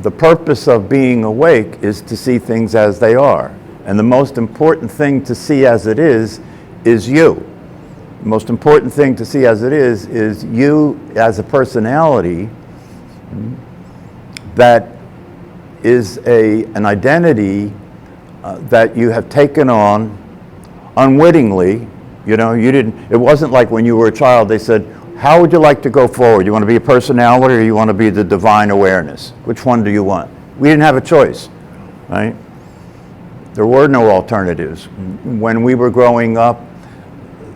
the purpose of being awake is to see things as they are. And the most important thing to see as it is you. The most important thing to see as it is you as a personality that is an identity that you have taken on unwittingly. You know, it wasn't like when you were a child they said, how would you like to go forward? You want to be a personality or you want to be the divine awareness? Which one do you want? We didn't have a choice, right? There were no alternatives. When we were growing up,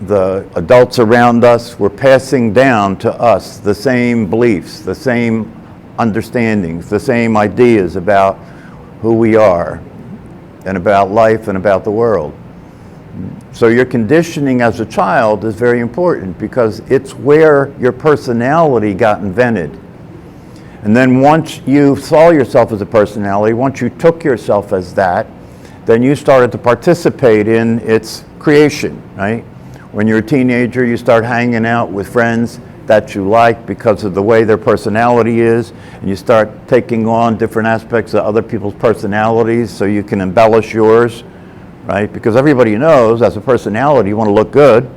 the adults around us were passing down to us the same beliefs, the same understandings, the same ideas about who we are and about life and about the world. So your conditioning as a child is very important because it's where your personality got invented. And then once you saw yourself as a personality, once you took yourself as that, then you started to participate in its creation, right? When you're a teenager, you start hanging out with friends that you like because of the way their personality is, and you start taking on different aspects of other people's personalities so you can embellish yours, right? Because everybody knows as a personality you want to look good,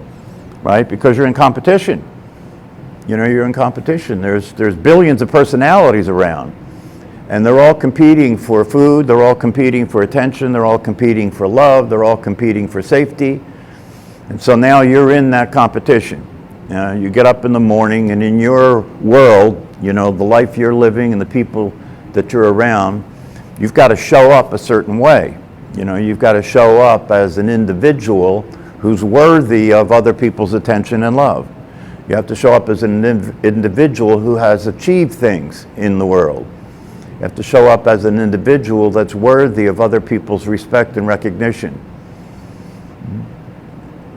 right? Because you're in competition. You know, you're in competition. There's billions of personalities around, and they're all competing for food, they're all competing for attention, they're all competing for love, they're all competing for safety. And so now you're in that competition. You get up in the morning, and in your world, you know, the life you're living and the people that you're around, you've got to show up a certain way. You know, you've got to show up as an individual who's worthy of other people's attention and love. You have to show up as an individual who has achieved things in the world. You have to show up as an individual that's worthy of other people's respect and recognition.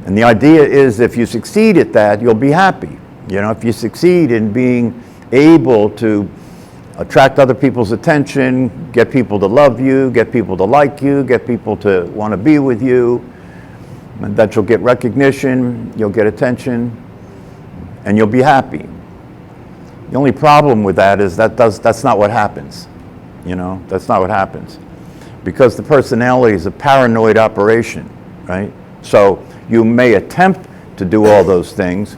And the idea is if you succeed at that, you'll be happy. You know, if you succeed in being able to attract other people's attention, get people to love you, get people to like you, get people to want to be with you, and that you'll get recognition, you'll get attention, and you'll be happy. The only problem with that is that's not what happens. You know, that's not what happens. Because the personality is a paranoid operation, right? So you may attempt to do all those things,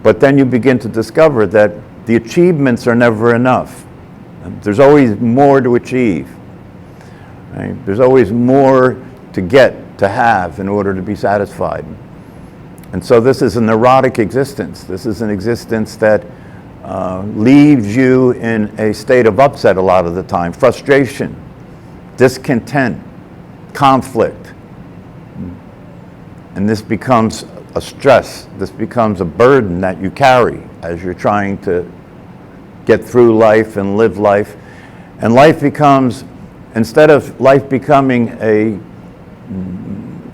but then you begin to discover that the achievements are never enough. There's always more to achieve. Right? There's always more to get, to have, in order to be satisfied. And so this is a neurotic existence. This is an existence that leaves you in a state of upset a lot of the time, frustration, discontent, conflict. And this becomes a stress. This becomes a burden that you carry as you're trying to get through life and live life. And life becomes, instead of life becoming a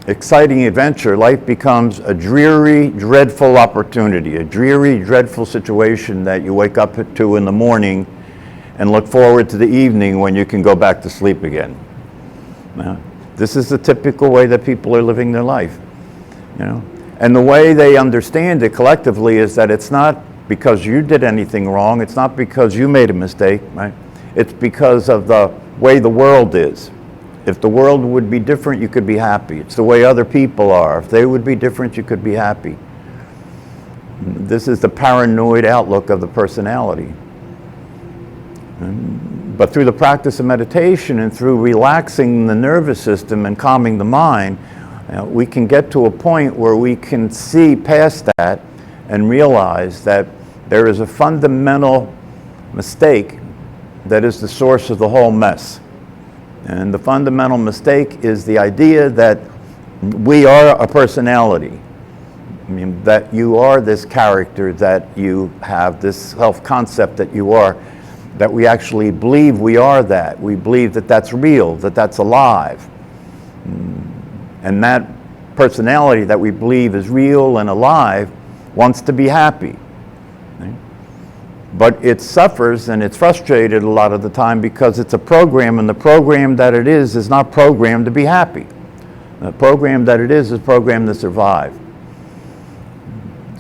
exciting adventure, life becomes a dreary, dreadful opportunity, a dreary, dreadful situation that you wake up to in the morning and look forward to the evening when you can go back to sleep again. Now, this is the typical way that people are living their life. You know? And the way they understand it collectively is that it's not because you did anything wrong, it's not because you made a mistake, right? It's because of the way the world is. If the world would be different, you could be happy. It's the way other people are. If they would be different, you could be happy. This is the paranoid outlook of the personality. But through the practice of meditation and through relaxing the nervous system and calming the mind, we can get to a point where we can see past that and realize that there is a fundamental mistake that is the source of the whole mess. And the fundamental mistake is the idea that we are a personality. I mean, that you are this character, that you have this self-concept that you are, that we actually believe we are that. We believe that that's real, that that's alive. And that personality that we believe is real and alive wants to be happy. Right? But it suffers and it's frustrated a lot of the time because it's a program, and the program that it is not programmed to be happy. The program that it is programmed to survive.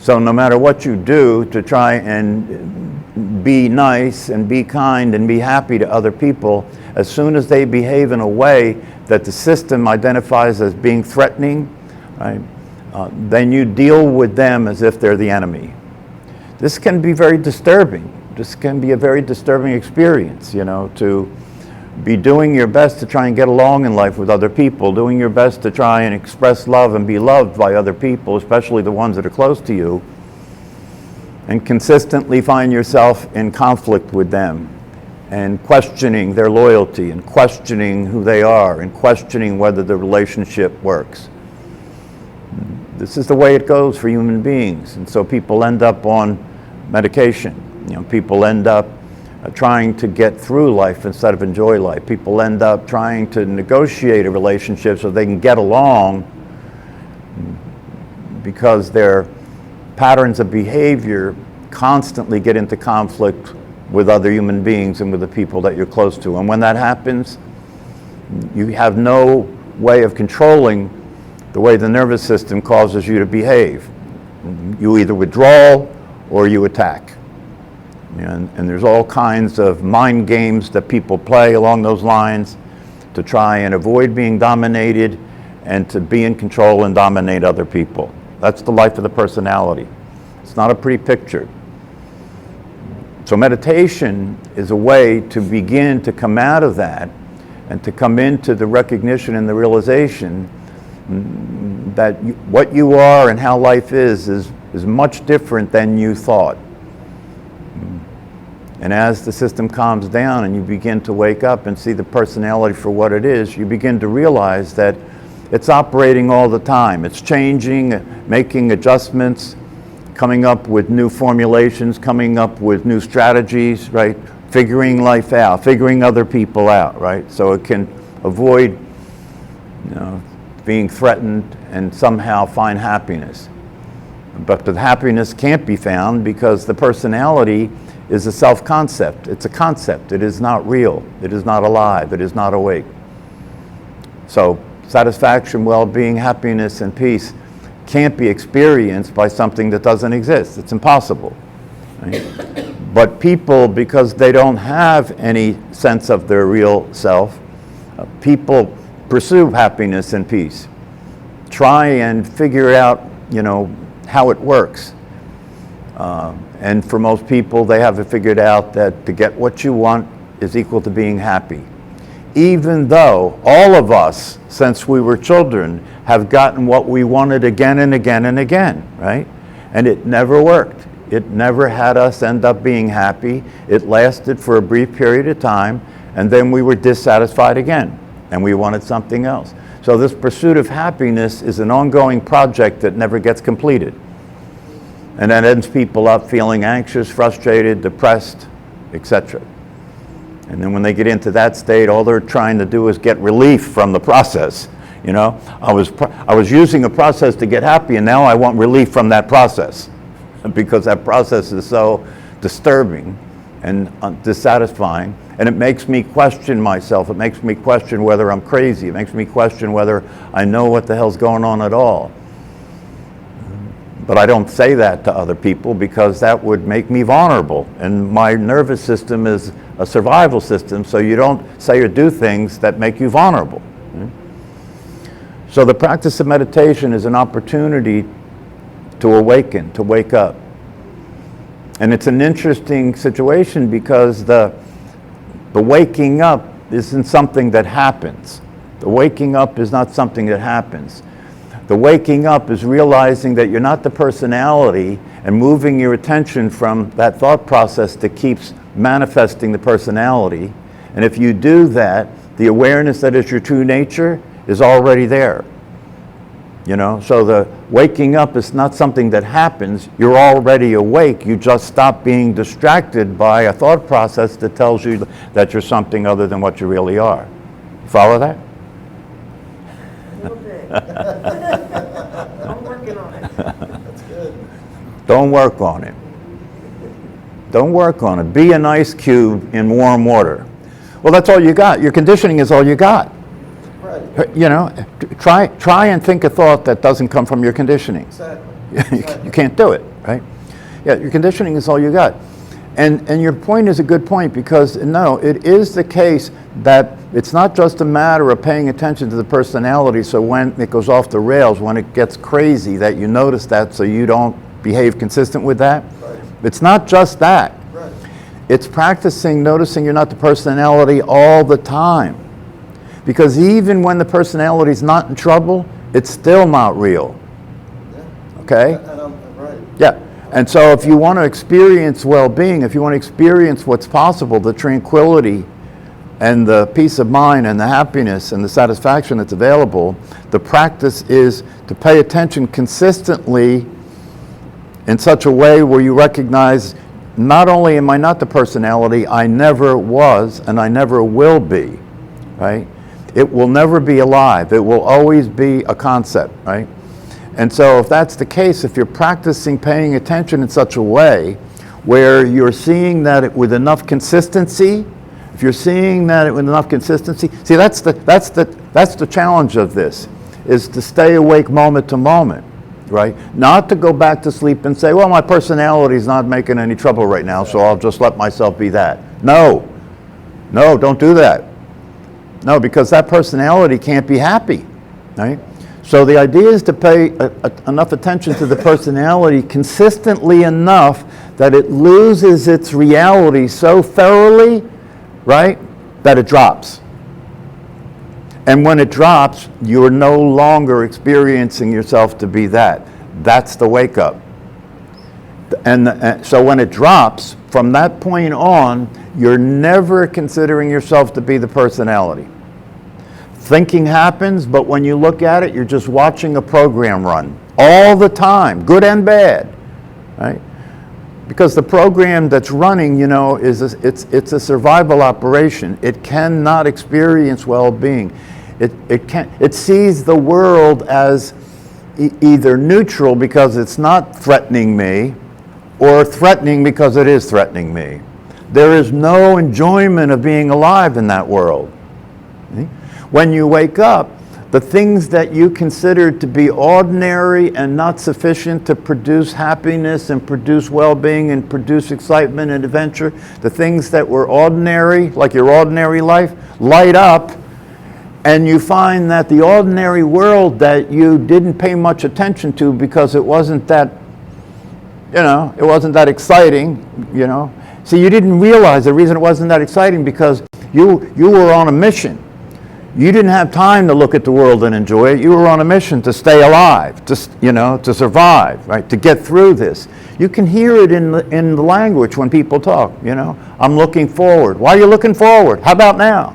So no matter what you do to try and be nice and be kind and be happy to other people, as soon as they behave in a way that the system identifies as being threatening, right, then you deal with them as if they're the enemy. This can be very disturbing. This can be a very disturbing experience, you know, to be doing your best to try and get along in life with other people, doing your best to try and express love and be loved by other people, especially the ones that are close to you, and consistently find yourself in conflict with them and questioning their loyalty and questioning who they are and questioning whether the relationship works. This is the way it goes for human beings, and so people end up on medication. You know, people end up trying to get through life instead of enjoy life. People end up trying to negotiate a relationship so they can get along because their patterns of behavior constantly get into conflict with other human beings and with the people that you're close to. And when that happens, you have no way of controlling the way the nervous system causes you to behave. You either withdraw or you attack. And there's all kinds of mind games that people play along those lines to try and avoid being dominated and to be in control and dominate other people. That's the life of the personality. It's not a pretty picture. So meditation is a way to begin to come out of that and to come into the recognition and the realization that what you are and how life is much different than you thought. And as the system calms down and you begin to wake up and see the personality for what it is, you begin to realize that it's operating all the time. It's changing, making adjustments, coming up with new formulations, coming up with new strategies, right? Figuring life out, figuring other people out, right? So it can avoid, you know, being threatened and somehow find happiness. But the happiness can't be found because the personality is a self-concept. It's a concept. It is not real. It is not alive. It is not awake. So satisfaction, well-being, happiness, and peace can't be experienced by something that doesn't exist. It's impossible. Right? But people, because they don't have any sense of their real self, people pursue happiness and peace. Try and figure out, you know, how it works. And for most people, they have it figured out that to get what you want is equal to being happy. Even though all of us, since we were children, have gotten what we wanted again and again and again, right? And it never worked. It never had us end up being happy. It lasted for a brief period of time, and then we were dissatisfied again, and we wanted something else. So this pursuit of happiness is an ongoing project that never gets completed. And that ends people up feeling anxious, frustrated, depressed, etc. And then when they get into that state, all they're trying to do is get relief from the process. You know, I was using a process to get happy, and now I want relief from that process because that process is so disturbing and dissatisfying, and it makes me question myself. It makes me question whether I'm crazy. It makes me question whether I know what the hell's going on at all. But I don't say that to other people because that would make me vulnerable. And my nervous system is a survival system, so you don't say or do things that make you vulnerable. So the practice of meditation is an opportunity to awaken, to wake up. And it's an interesting situation because the waking up isn't something that happens. The waking up is not something that happens. The waking up is realizing that you're not the personality and moving your attention from that thought process that keeps manifesting the personality. And if you do that, the awareness that is your true nature is already there. You know, so the waking up is not something that happens. You're already awake. You just stop being distracted by a thought process that tells you that you're something other than what you really are. Follow that? I'm working on it. That's good. Don't work on it. Don't work on it. Be an ice cube in warm water. Well, that's all you got. Your conditioning is all you got. Right. You know, try and think a thought that doesn't come from your conditioning. Exactly. You can't do it, right? Yeah, your conditioning is all you got. And your point is a good point, because no, it is the case that it's not just a matter of paying attention to the personality, so when it goes off the rails, when it gets crazy, that you notice that so you don't behave consistent with that. Right. It's not just that. Right. It's practicing noticing you're not the personality all the time. Because even when the personality's not in trouble, it's still not real. Yeah. Okay? And I'm right. Yeah. And so if you want to experience well-being, if you want to experience what's possible, the tranquility and the peace of mind and the happiness and the satisfaction that's available, the practice is to pay attention consistently in such a way where you recognize, not only am I not the personality, I never was and I never will be, right? It will never be alive. It will always be a concept, right? And so if that's the case, if you're practicing paying attention in such a way where you're seeing that with enough consistency, if you're seeing that with enough consistency, see, that's the challenge of this, is to stay awake moment to moment, right? Not to go back to sleep and say, well, my personality's not making any trouble right now, so I'll just let myself be that. No, don't do that. No, because that personality can't be happy, right? So the idea is to pay enough attention to the personality consistently enough that it loses its reality so thoroughly, right, that it drops. And when it drops, you're no longer experiencing yourself to be that. That's the wake up. And so when it drops, from that point on, you're never considering yourself to be the personality. Thinking happens, but when you look at it, you're just watching a program run all the time, good and bad, right? Because the program that's running, it's a survival operation. It cannot experience well-being. It sees the world as either neutral because it's not threatening me, or threatening because it is threatening me. There is no enjoyment of being alive in that world. See? When you wake up, the things that you considered to be ordinary and not sufficient to produce happiness and produce well-being and produce excitement and adventure, the things that were ordinary, like your ordinary life, light up, and you find that the ordinary world that you didn't pay much attention to because it wasn't that, it wasn't that exciting, So you didn't realize the reason it wasn't that exciting because you were on a mission. You didn't have time to look at the world and enjoy it. You were on a mission to stay alive, to survive, right? To get through this. You can hear it in the language when people talk, I'm looking forward. Why are you looking forward? How about now?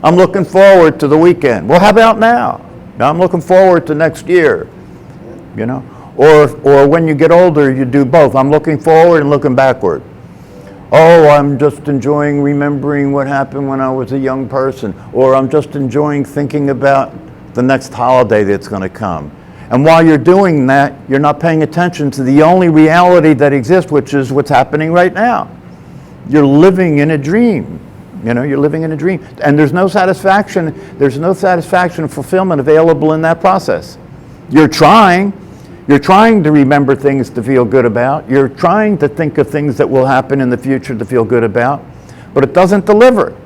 I'm looking forward to the weekend. Well, how about now? Now I'm looking forward to next year, Or when you get older, you do both. I'm looking forward and looking backward. Oh, I'm just enjoying remembering what happened when I was a young person. Or I'm just enjoying thinking about the next holiday that's going to come. And while you're doing that, you're not paying attention to the only reality that exists, which is what's happening right now. You're living in a dream. You're living in a dream. And there's no satisfaction and fulfillment available in that process. You're trying to remember things to feel good about. You're trying to think of things that will happen in the future to feel good about, but it doesn't deliver.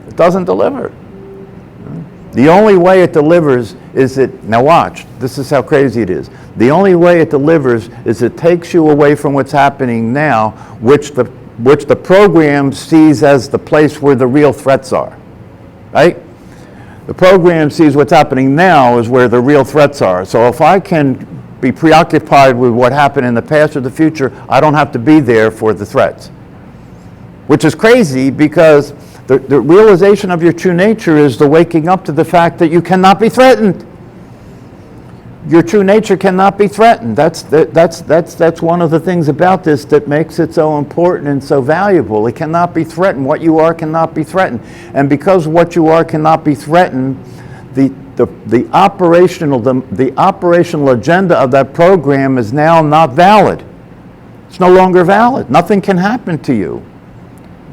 It doesn't deliver. The only way it delivers is now watch, this is how crazy it is. The only way it delivers is it takes you away from what's happening now, which the program sees as the place where the real threats are, right? The program sees what's happening now as where the real threats are. So if I can be preoccupied with what happened in the past or the future, I don't have to be there for the threats. Which is crazy because the realization of your true nature is the waking up to the fact that you cannot be threatened. Your true nature cannot be threatened. That's one of the things about this that makes it so important and so valuable. It cannot be threatened. What you are cannot be threatened. And because what you are cannot be threatened, the operational agenda of that program is now not valid. It's no longer valid. Nothing can happen to you.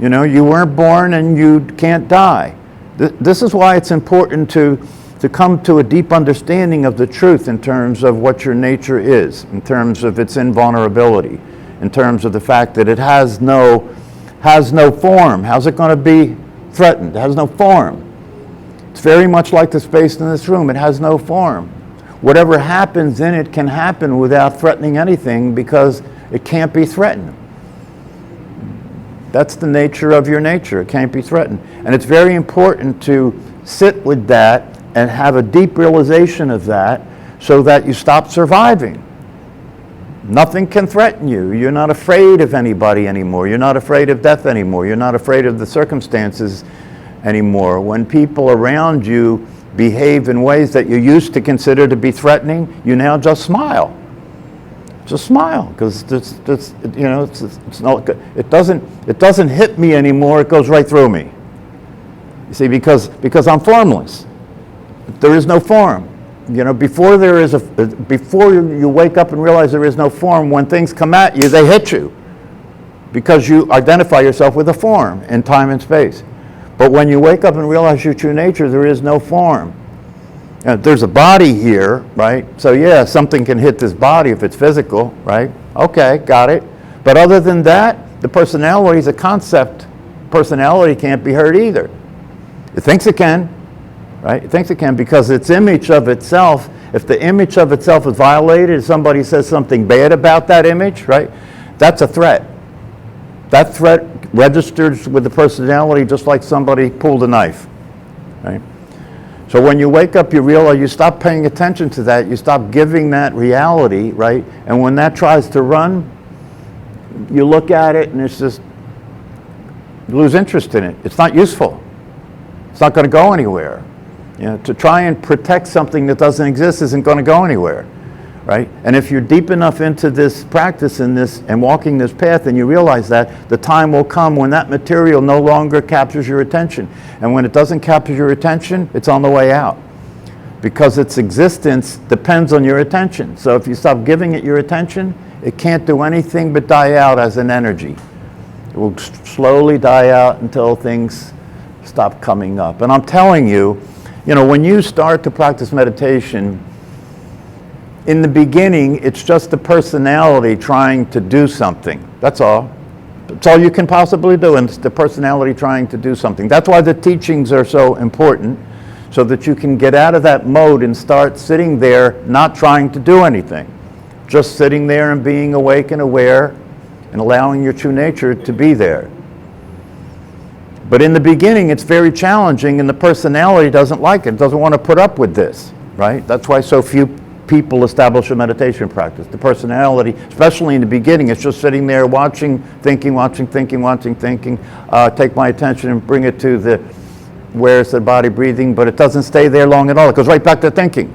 You weren't born and you can't die. This is why it's important to come to a deep understanding of the truth in terms of what your nature is, in terms of its invulnerability, in terms of the fact that it has no form. How's it going to be threatened? It has no form. It's very much like the space in this room. It has no form. Whatever happens in it can happen without threatening anything because it can't be threatened. That's the nature of your nature. It can't be threatened. And it's very important to sit with that and have a deep realization of that so that you stop surviving. Nothing can threaten you. You're not afraid of anybody anymore. You're not afraid of death anymore. You're not afraid of the circumstances anymore. When people around you behave in ways that you used to consider to be threatening, you now just smile. Just smile, because it doesn't hit me anymore. It goes right through me. You see, because I'm formless. There is no form. Before you wake up and realize there is no form, when things come at you, they hit you, because you identify yourself with a form in time and space. But when you wake up and realize your true nature, there is no form. There's a body here, right? So yeah, something can hit this body if it's physical, right? Okay, got it. But other than that, the personality is a concept. Personality can't be hurt either. It thinks it can, right? It thinks it can because its image of itself, if the image of itself is violated, if somebody says something bad about that image, right? That's a threat. That threat registers with the personality just like somebody pulled a knife, right? So when you wake up, you realize you stop paying attention to that, you stop giving that reality, right? And when that tries to run, you look at it and it's just, you lose interest in it. It's not useful. It's not going to go anywhere. To try and protect something that doesn't exist isn't going to go anywhere, right? And if you're deep enough into this practice and walking this path, and you realize that, the time will come when that material no longer captures your attention. And when it doesn't capture your attention, it's on the way out, because its existence depends on your attention. So if you stop giving it your attention, it can't do anything but die out as an energy. It will slowly die out until things stop coming up. And I'm telling you, when you start to practice meditation, in the beginning, it's just the personality trying to do something. That's all. That's all you can possibly do, and it's the personality trying to do something. That's why the teachings are so important, so that you can get out of that mode and start sitting there not trying to do anything. Just sitting there and being awake and aware and allowing your true nature to be there. But in the beginning, it's very challenging, and the personality doesn't like it, doesn't want to put up with this, right? That's why so few people establish a meditation practice. The personality, especially in the beginning, it's just sitting there watching, thinking, take my attention and bring it to the where's the body breathing, but it doesn't stay there long at all. It goes right back to thinking.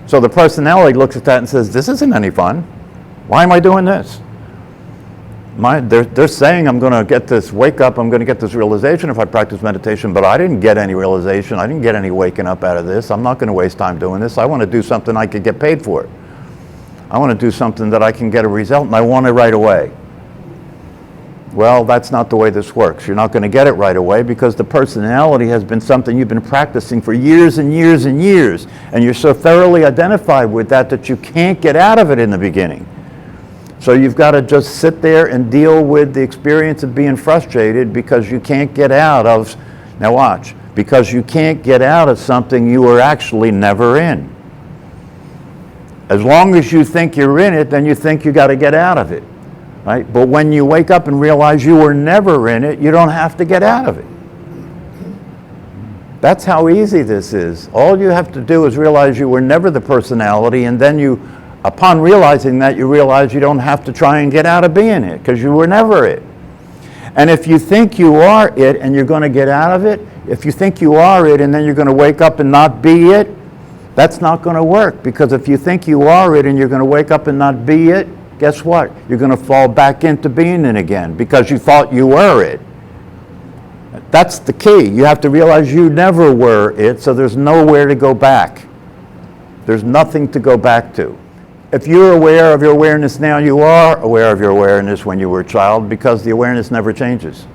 So the personality looks at that and says, this isn't any fun. Why am I doing this? They're saying I'm going to get this wake up, I'm going to get this realization if I practice meditation, but I didn't get any realization, I didn't get any waking up out of this. I'm not going to waste time doing this. I want to do something I could get paid for. I want to do something that I can get a result, and I want it right away. Well, that's not the way this works. You're not going to get it right away, because the personality has been something you've been practicing for years and years and years, and you're so thoroughly identified with that you can't get out of it in the beginning. So you've got to just sit there and deal with the experience of being frustrated because you can't get out of, now watch, because you can't get out of something you were actually never in. As long as you think you're in it, then you think you got to get out of it, right? But when you wake up and realize you were never in it, you don't have to get out of it. That's how easy this is. All you have to do is realize you were never the personality, and then you, upon realizing that, you realize you don't have to try and get out of being it, because you were never it. And if you think you are it and you're going to get out of it, if you think you are it and then you're going to wake up and not be it, that's not going to work. Because if you think you are it and you're going to wake up and not be it, guess what? You're going to fall back into being it again because you thought you were it. That's the key. You have to realize you never were it, so there's nowhere to go back. There's nothing to go back to. If you're aware of your awareness now, you are aware of your awareness when you were a child, because the awareness never changes.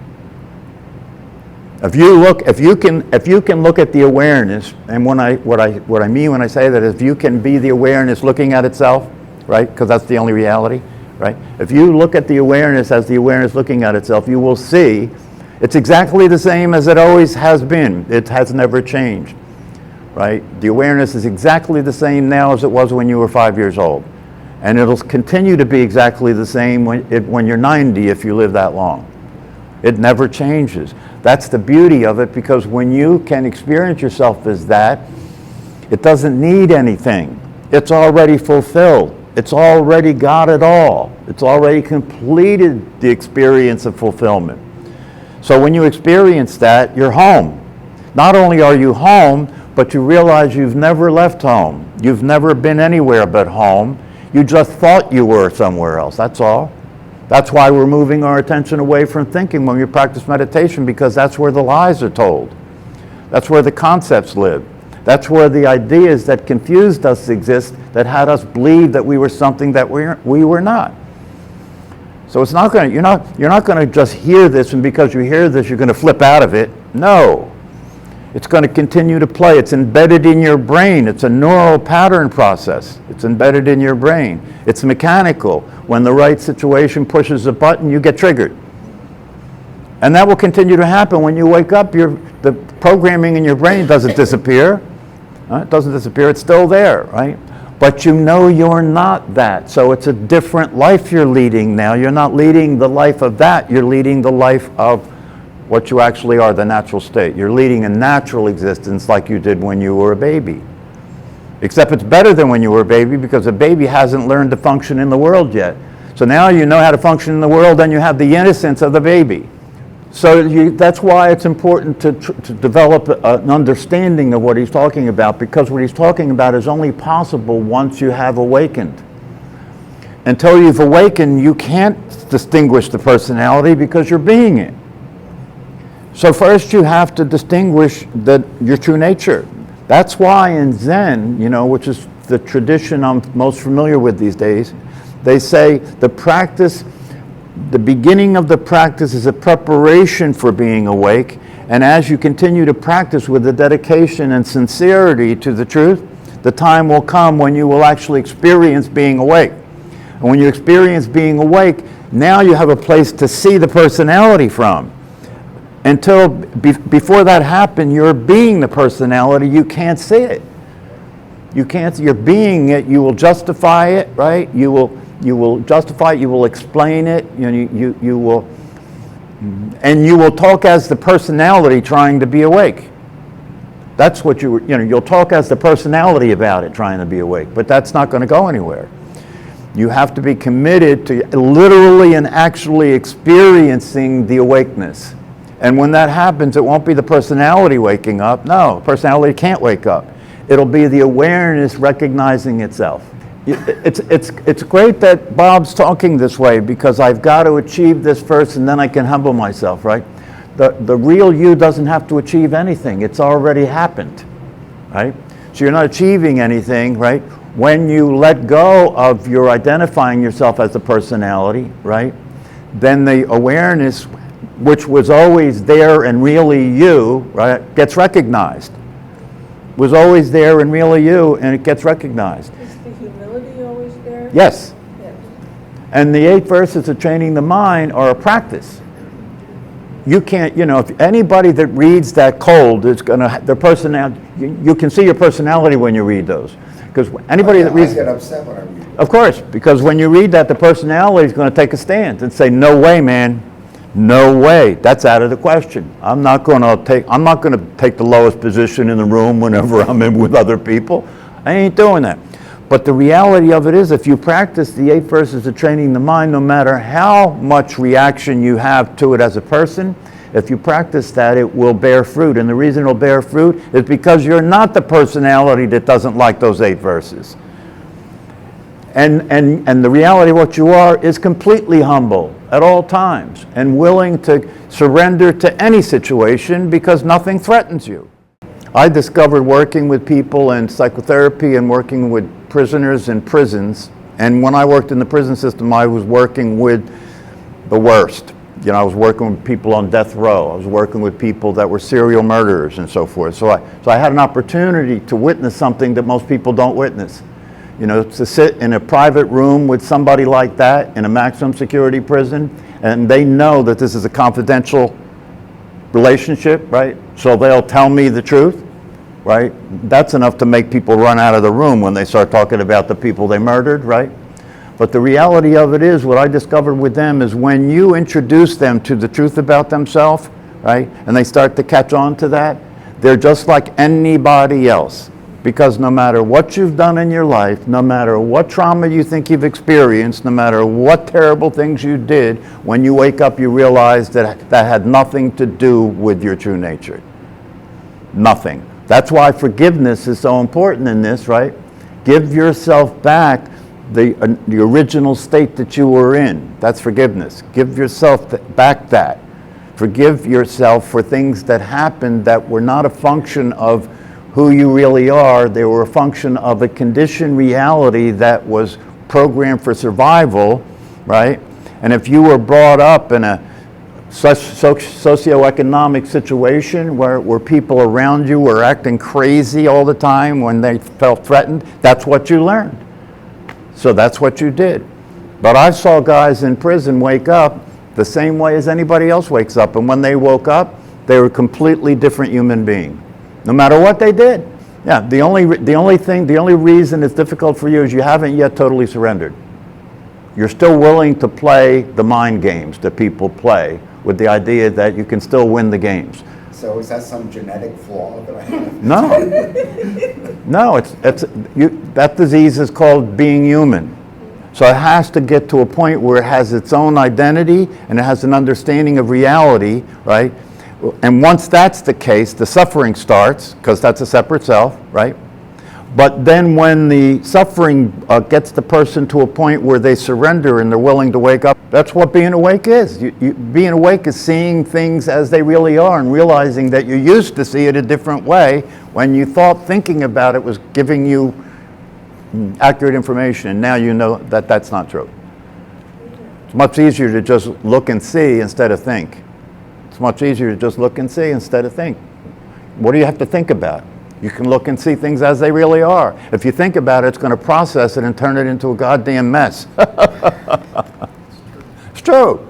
If you can look at the awareness, and what I mean when I say that is, if you can be the awareness looking at itself, right? Because that's the only reality, right? If you look at the awareness as the awareness looking at itself, you will see it's exactly the same as it always has been. It has never changed, right? The awareness is exactly the same now as it was when you were 5 years old. And it'll continue to be exactly the same when you're 90 if you live that long. It never changes. That's the beauty of it, because when you can experience yourself as that, it doesn't need anything. It's already fulfilled. It's already got it all. It's already completed the experience of fulfillment. So when you experience that, you're home. Not only are you home, but you realize you've never left home. You've never been anywhere but home. You just thought you were somewhere else, that's all. That's why we're moving our attention away from thinking when we practice meditation, because that's where the lies are told. That's where the concepts live. That's where the ideas that confused us exist, that had us believe that we were something that we were not. So it's not going to, you're not going to just hear this, and because you hear this, you're going to flip out of it. No. It's going to continue to play. It's embedded in your brain. It's a neural pattern process. It's embedded in your brain. It's mechanical. When the right situation pushes a button, you get triggered. And that will continue to happen. When you wake up, the programming in your brain doesn't disappear. It doesn't disappear. It's still there, right? But you know you're not that. So it's a different life you're leading now. You're not leading the life of that. You're leading the life of what you actually are, the natural state. You're leading a natural existence like you did when you were a baby. Except it's better than when you were a baby, because a baby hasn't learned to function in the world yet. So now you know how to function in the world, and you have the innocence of the baby. So that's why it's important to develop an understanding of what he's talking about, because what he's talking about is only possible once you have awakened. Until you've awakened, you can't distinguish the personality because you're being it. So first you have to distinguish your true nature. That's why in Zen, which is the tradition I'm most familiar with these days, they say the beginning of the practice is a preparation for being awake, and as you continue to practice with the dedication and sincerity to the truth, the time will come when you will actually experience being awake. And when you experience being awake, now you have a place to see the personality from. Until before that happened, you're being the personality. You can't see it. You're being it. You will justify it, right? You will justify it. You will explain it. You will, and you will talk as the personality trying to be awake. That's what you'll talk as the personality about it, trying to be awake. But that's not going to go anywhere. You have to be committed to literally and actually experiencing the awakeness. And when that happens, it won't be the personality waking up. No, personality can't wake up. It'll be the awareness recognizing itself. It's great that Bob's talking this way, because I've got to achieve this first and then I can humble myself, right? The real you doesn't have to achieve anything. It's already happened, right? So you're not achieving anything, right? When you let go of your identifying yourself as the personality, right? Then the awareness, which was always there and really you, right, gets recognized. Was always there and really you, and it gets recognized. Is the humility always there? Yes. Yes. And the 8 verses of training the mind are a practice. You can't, if anybody that reads that cold is their personality, you can see your personality when you read those. Because anybody that reads, I get upset when I read it. of course, because when you read that, the personality is going to take a stance and say, "No way, man. No way. That's out of the question. I'm not going to take the lowest position in the room whenever I'm in with other people. I ain't doing that." But the reality of it is, if you practice the 8 verses of training the mind, no matter how much reaction you have to it as a person, if you practice that, it will bear fruit. And the reason it'll bear fruit is because you're not the personality that doesn't like those 8 verses. And the reality of what you are is completely humble at all times and willing to surrender to any situation because nothing threatens you. I discovered working with people in psychotherapy and working with prisoners in prisons, and when I worked in the prison system, I was working with the worst. I was working with people on death row. I was working with people that were serial murderers and so forth. So I had an opportunity to witness something that most people don't witness. You know, to sit in a private room with somebody like that in a maximum security prison, and they know that this is a confidential relationship, right? So they'll tell me the truth, right? That's enough to make people run out of the room when they start talking about the people they murdered, right? But the reality of it is, what I discovered with them is when you introduce them to the truth about themselves, right, and they start to catch on to that, they're just like anybody else. Because no matter what you've done in your life, no matter what trauma you think you've experienced, no matter what terrible things you did, when you wake up you realize that that had nothing to do with your true nature. Nothing. That's why forgiveness is so important in this, right? Give yourself back the original state that you were in. That's forgiveness. Give yourself back that. Forgive yourself for things that happened that were not a function of who you really are. They were a function of a conditioned reality that was programmed for survival, right? And if you were brought up in a socioeconomic situation where people around you were acting crazy all the time when they felt threatened, that's what you learned. So that's what you did. But I saw guys in prison wake up the same way as anybody else wakes up. And when they woke up, they were a completely different human being. No matter what they did. Yeah, the only reason it's difficult for you is you haven't yet totally surrendered. You're still willing to play the mind games that people play with the idea that you can still win the games. So is that some genetic flaw that I have? No. No, that disease is called being human. So it has to get to a point where it has its own identity and it has an understanding of reality, right? And once that's the case, the suffering starts, because that's a separate self, right? But then when the suffering gets the person to a point where they surrender and they're willing to wake up, that's what being awake is. Being awake is seeing things as they really are and realizing that you used to see it a different way when you thought thinking about it was giving you accurate information, and now you know that that's not true. It's much easier to just look and see instead of think. It's much easier to just look and see instead of think. What do you have to think about? You can look and see things as they really are. If you think about it, it's going to process it and turn it into a goddamn mess. It's true.